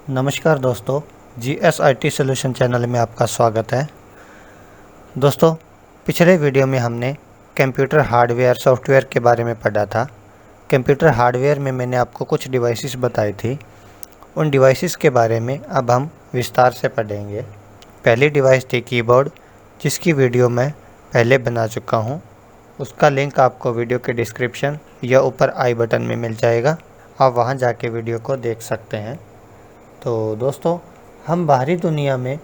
नमस्कार दोस्तों, GSIT solution channel में आपका स्वागत है। दोस्तों, पिछले वीडियो में हमने कंप्यूटर हार्डवेयर सॉफ्टवेयर के बारे में पढ़ा था। कंप्यूटर हार्डवेयर में मैंने आपको कुछ डिवाइसेस बताई थी। उन डिवाइसेस के बारे में अब हम विस्तार से पढ़ेंगे। पहली डिवाइस थी कीबोर्ड, जिसकी वीडियो मैं पहले बना चुका हूँ। उसका लिंक आपको वीडियो के डिस्क्रिप्शन या ऊपर आई बटन में मिल जाएगा। आप वहाँ जाके वीडियो को देख सकते हैं। तो दोस्तों, हम बाहरी दुनिया में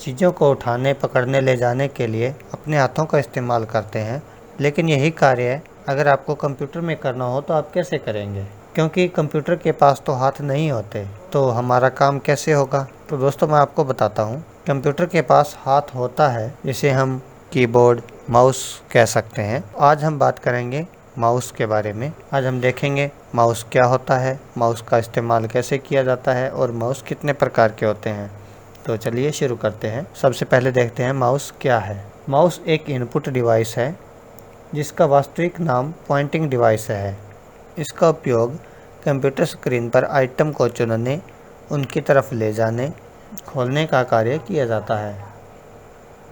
चीज़ों को उठाने, पकड़ने, ले जाने के लिए अपने हाथों का इस्तेमाल करते हैं, लेकिन यही कार्य अगर आपको कंप्यूटर में करना हो तो आप कैसे करेंगे? क्योंकि कंप्यूटर के पास तो हाथ नहीं होते, तो हमारा काम कैसे होगा? तो दोस्तों, मैं आपको बताता हूँ। कंप्यूटर के पास हाथ होता है, जिसे हम कीबोर्ड, माउस कह सकते हैं। आज हम बात करेंगे माउस के बारे में। आज हम देखेंगे माउस क्या होता है, माउस का इस्तेमाल कैसे किया जाता है और माउस कितने प्रकार के होते हैं। तो चलिए शुरू करते हैं। सबसे पहले देखते हैं माउस क्या है। माउस एक इनपुट डिवाइस है, जिसका वास्तविक नाम पॉइंटिंग डिवाइस है। इसका उपयोग कंप्यूटर स्क्रीन पर आइटम को चुनने, उनकी तरफ ले जाने, खोलने का कार्य किया जाता है।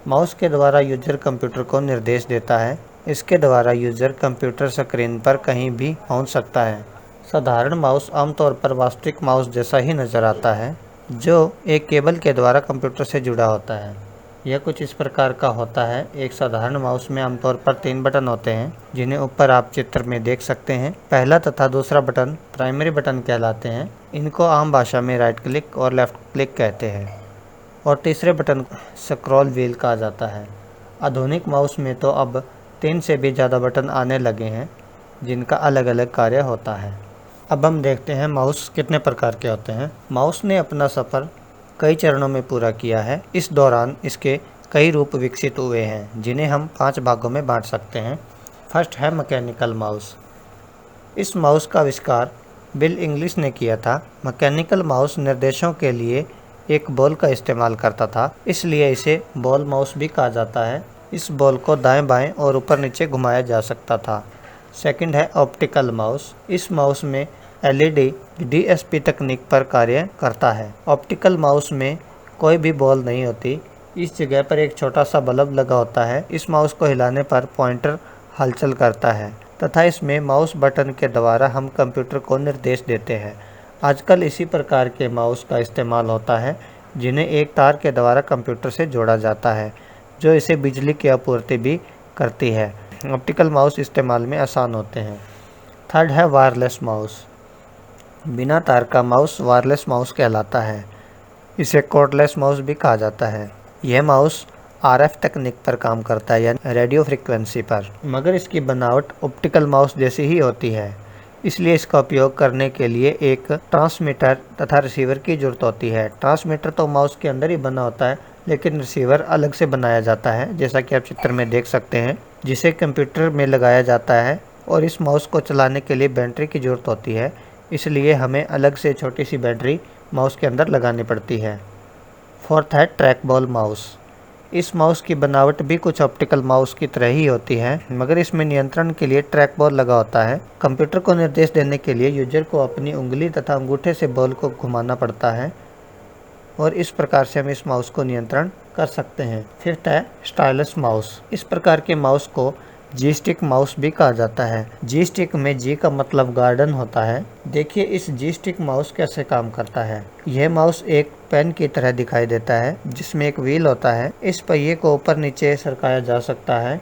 माउस के द्वारा यूजर कंप्यूटर को निर्देश देता है। इसके द्वारा यूजर कंप्यूटर स्क्रीन पर कहीं भी पहुंच सकता है। साधारण माउस आमतौर पर वास्तविक माउस जैसा ही नज़र आता है, जो एक केबल के द्वारा कंप्यूटर से जुड़ा होता है। यह कुछ इस प्रकार का होता है। एक साधारण माउस में आमतौर पर 3 बटन होते हैं, जिन्हें ऊपर आप चित्र में देख सकते हैं। पहला तथा दूसरा बटन प्राइमरी बटन कहलाते हैं। इनको आम भाषा में राइट क्लिक और लेफ्ट क्लिक कहते हैं, और तीसरे बटन स्क्रॉल व्हील कहा जाता है। आधुनिक माउस में तो अब 3 से भी ज़्यादा बटन आने लगे हैं, जिनका अलग अलग कार्य होता है। अब हम देखते हैं माउस कितने प्रकार के होते हैं। माउस ने अपना सफ़र कई चरणों में पूरा किया है। इस दौरान इसके कई रूप विकसित हुए हैं, जिन्हें हम 5 भागों में बांट सकते हैं। फर्स्ट है मैकेनिकल माउस। इस माउस का आविष्कार बिल इंग्लिश ने किया था। मैकेनिकल माउस निर्देशों के लिए एक बॉल का इस्तेमाल करता था, इसलिए इसे बॉल माउस भी कहा जाता है। इस बॉल को दाएं बाएं और ऊपर नीचे घुमाया जा सकता था। सेकंड है ऑप्टिकल माउस। इस माउस में एलईडी डीएसपी तकनीक पर कार्य करता है। ऑप्टिकल माउस में कोई भी बॉल नहीं होती। इस जगह पर एक छोटा सा बल्ब लगा होता है। इस माउस को हिलाने पर पॉइंटर हलचल करता है तथा इसमें माउस बटन के द्वारा हम कंप्यूटर को निर्देश देते हैं। आजकल इसी प्रकार के माउस का इस्तेमाल होता है, जिन्हें एक तार के द्वारा कंप्यूटर से जोड़ा जाता है, जो इसे बिजली की आपूर्ति भी करती है। ऑप्टिकल माउस इस्तेमाल में आसान होते हैं। थर्ड है वायरलेस माउस। बिना तार का माउस वायरलेस माउस कहलाता है। इसे कॉर्डलेस माउस भी कहा जाता है। यह माउस आरएफ तकनीक पर काम करता है, यानी रेडियो फ्रिक्वेंसी पर, मगर इसकी बनावट ऑप्टिकल माउस जैसी ही होती है। इसलिए इसका उपयोग करने के लिए एक ट्रांसमीटर तथा रिसीवर की जरूरत होती है। ट्रांसमीटर तो माउस के अंदर ही बना होता है, लेकिन रिसीवर अलग से बनाया जाता है, जैसा कि आप चित्र में देख सकते हैं, जिसे कंप्यूटर में लगाया जाता है। और इस माउस को चलाने के लिए बैटरी की ज़रूरत होती है, इसलिए हमें अलग से छोटी सी बैटरी माउस के अंदर लगानी पड़ती है। फोर्थ है ट्रैक बॉल माउस। इस माउस की बनावट भी कुछ ऑप्टिकल माउस की तरह ही होती है, मगर इसमें नियंत्रण के लिए ट्रैक बॉल लगा होता है। कंप्यूटर को निर्देश देने के लिए यूजर को अपनी उंगली तथा अंगूठे से बॉल को घुमाना पड़ता है, और इस प्रकार से हम इस माउस को नियंत्रण कर सकते हैं। फिफ्थ है स्टाइलस माउस। इस प्रकार के माउस को जी स्टिक माउस भी कहा जाता है। जी स्टिक में जी का मतलब गार्डन होता है। देखिए इस जी स्टिक माउस कैसे काम करता है। यह माउस एक पेन की तरह दिखाई देता है, जिसमें एक व्हील होता है। इस पहिए को ऊपर नीचे सरकाया जा सकता है,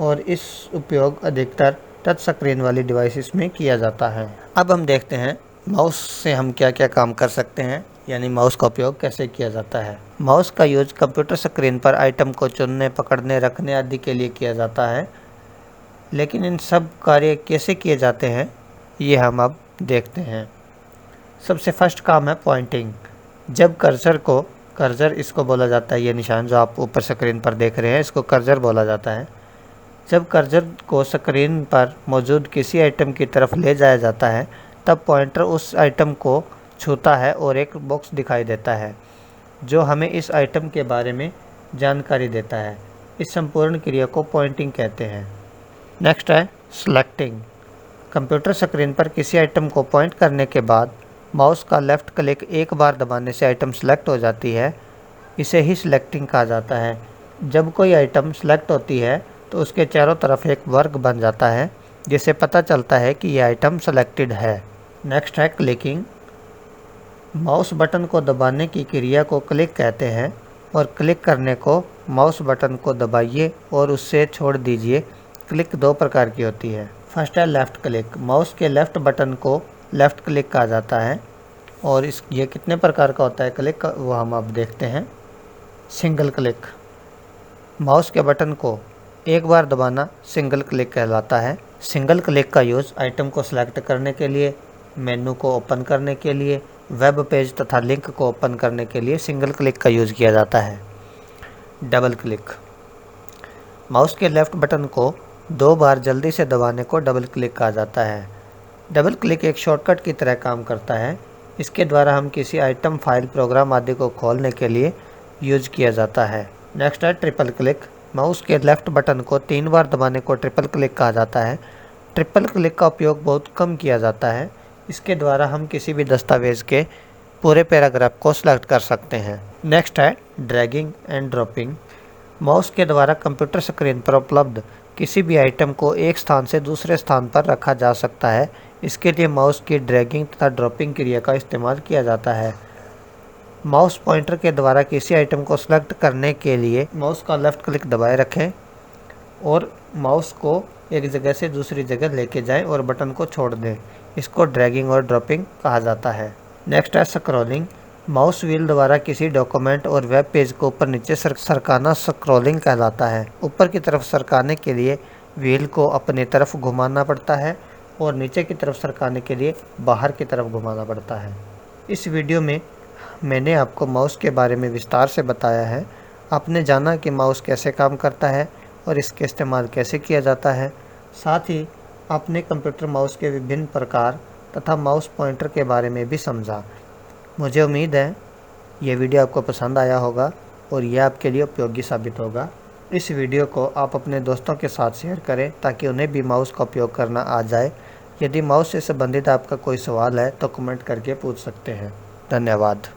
और इस उपयोग अधिकतर टच स्क्रीन वाली डिवाइसेस में किया जाता है। अब हम देखते हैं माउस से हम क्या क्या काम कर सकते हैं, यानी माउस का उपयोग कैसे किया जाता है। माउस का यूज कंप्यूटर स्क्रीन पर आइटम को चुनने, पकड़ने, रखने आदि के लिए किया जाता है, लेकिन इन सब कार्य कैसे किए जाते हैं ये हम अब देखते हैं। सबसे फर्स्ट काम है पॉइंटिंग। जब कर्सर इसको बोला जाता है, ये निशान जो आप ऊपर स्क्रीन पर देख रहे हैं, इसको कर्सर बोला जाता है। जब कर्सर को स्क्रीन पर मौजूद किसी आइटम की तरफ ले जाया जाता है, तब पॉइंटर उस आइटम को छूता है और एक बॉक्स दिखाई देता है, जो हमें इस आइटम के बारे में जानकारी देता है। इस संपूर्ण क्रिया को पॉइंटिंग कहते हैं। नेक्स्ट है सिलेक्टिंग। कंप्यूटर स्क्रीन पर किसी आइटम को पॉइंट करने के बाद माउस का लेफ़्ट क्लिक एक बार दबाने से आइटम सेलेक्ट हो जाती है, इसे ही सिलेक्टिंग कहा जाता है। जब कोई आइटम सेलेक्ट होती है तो उसके चारों तरफ एक वर्ग बन जाता है, जिससे पता चलता है कि यह आइटम सेलेक्टेड है। नेक्स्ट है क्लिकिंग। माउस बटन को दबाने की क्रिया को क्लिक कहते हैं और क्लिक करने को माउस बटन को दबाइए और उससे छोड़ दीजिए। क्लिक दो प्रकार की होती है। फर्स्ट है लेफ़्ट क्लिक। माउस के लेफ़्ट बटन को लेफ़्ट क्लिक कहा जाता है और ये कितने प्रकार का होता है क्लिक का वो हम अब देखते हैं। Single click. माउस के बटन को एक बार दबाना सिंगल क्लिक कहलाता है। सिंगल क्लिक का यूज़ आइटम को सिलेक्ट करने के लिए, मेनू को ओपन करने के लिए, वेब पेज तथा लिंक को ओपन करने के लिए सिंगल क्लिक का यूज़ किया जाता है। Double click. माउस के लेफ़्ट बटन को दो बार जल्दी से दबाने को डबल क्लिक कहा जाता है। डबल क्लिक एक शॉर्टकट की तरह काम करता है। इसके द्वारा हम किसी आइटम, फाइल, प्रोग्राम आदि को खोलने के लिए यूज़ किया जाता है। नेक्स्ट है ट्रिपल क्लिक। माउस के लेफ़्ट बटन को 3 बार दबाने को ट्रिपल क्लिक कहा जाता है। ट्रिपल क्लिक का उपयोग बहुत कम किया जाता है। इसके द्वारा हम किसी भी दस्तावेज़ के पूरे पैराग्राफ को सिलेक्ट कर सकते हैं। नेक्स्ट है ड्रैगिंग एंड ड्रॉपिंग। माउस के द्वारा कंप्यूटर स्क्रीन पर उपलब्ध किसी भी आइटम को एक स्थान से दूसरे स्थान पर रखा जा सकता है। इसके लिए माउस की ड्रैगिंग तथा ड्रॉपिंग क्रिया का इस्तेमाल किया जाता है। माउस पॉइंटर के द्वारा किसी आइटम को सिलेक्ट करने के लिए माउस का लेफ़्ट क्लिक दबाए रखें और माउस को एक जगह से दूसरी जगह लेके जाएं और बटन को छोड़ दें। इसको ड्रैगिंग और ड्रॉपिंग कहा जाता है। नेक्स्ट है स्क्रॉलिंग। माउस व्हील द्वारा किसी डॉक्यूमेंट और वेब पेज को ऊपर नीचे सरकाना स्क्रॉलिंग कहलाता है। ऊपर की तरफ सरकाने के लिए व्हील को अपनी तरफ घुमाना पड़ता है और नीचे की तरफ सरकाने के लिए बाहर की तरफ घुमाना पड़ता है। इस वीडियो में मैंने आपको माउस के बारे में विस्तार से बताया है। आपने जाना कि माउस कैसे काम करता है और इसके इस्तेमाल कैसे किया जाता है। साथ ही आपने कंप्यूटर माउस के विभिन्न प्रकार तथा माउस पॉइंटर के बारे में भी समझा। मुझे उम्मीद है ये वीडियो आपको पसंद आया होगा और यह आपके लिए उपयोगी साबित होगा। इस वीडियो को आप अपने दोस्तों के साथ शेयर करें ताकि उन्हें भी माउस का उपयोग करना आ जाए। यदि माउस से संबंधित आपका कोई सवाल है तो कमेंट करके पूछ सकते हैं। धन्यवाद।